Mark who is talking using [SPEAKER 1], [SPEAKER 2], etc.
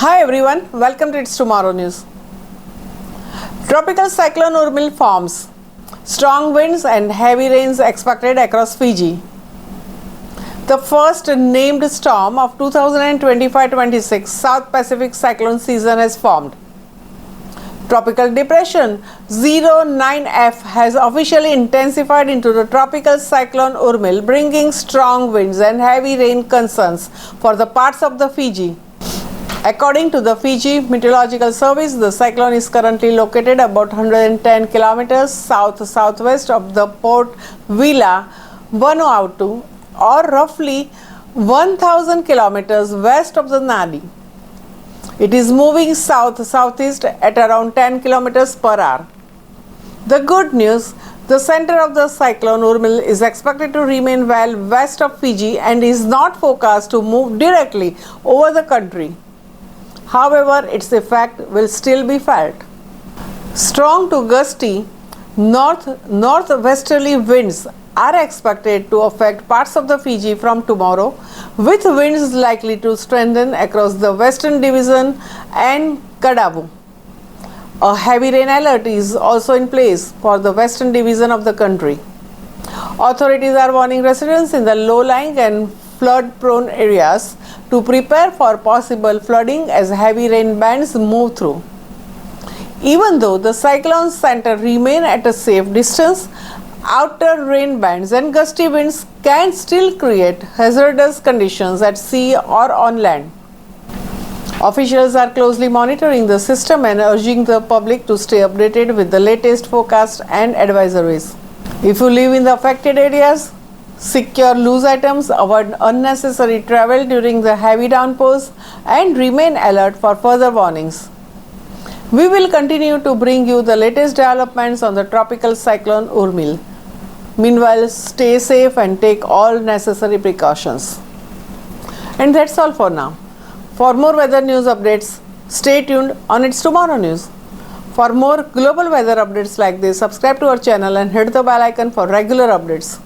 [SPEAKER 1] Hi everyone, welcome to It's Tomorrow News. Tropical Cyclone Urmil forms. Strong winds and heavy rains expected across Fiji. The first named storm of 2025-26 South Pacific cyclone season has formed. Tropical depression 09F has officially intensified into the Tropical Cyclone Urmil, bringing strong winds and heavy rain concerns for the parts of the Fiji. According to the Fiji Meteorological Service, the cyclone is currently located about 110 kilometers south-southwest of the Port Vila, Vanuatu, or roughly 1000 kilometers west of the Nadi. It is moving south-southeast at around 10 kilometers per hour. The good news, the center of the cyclone Urmil is expected to remain well west of Fiji and is not forecast to move directly over the country. However, its effect will still be felt. Strong to gusty northwesterly winds are expected to affect parts of the Fiji from tomorrow, with winds likely to strengthen across the Western Division and Kadavu. A heavy rain alert is also in place for the Western Division of the country. Authorities are warning residents in the low-lying and flood-prone areas to prepare for possible flooding as heavy rain bands move through. Even though the cyclone center remains at a safe distance, outer rain bands and gusty winds can still create hazardous conditions at sea or on land. Officials are closely monitoring the system and urging the public to stay updated with the latest forecast and advisories. If you live in the affected areas, secure loose items, avoid unnecessary travel during the heavy downpours, and remain alert for further warnings. We will continue to bring you the latest developments on the Tropical Cyclone Urmil. Meanwhile, stay safe and take all necessary precautions. And that's all for now. For more weather news updates, stay tuned on It's Tomorrow News. For more global weather updates like this, subscribe to our channel and hit the bell icon for regular updates.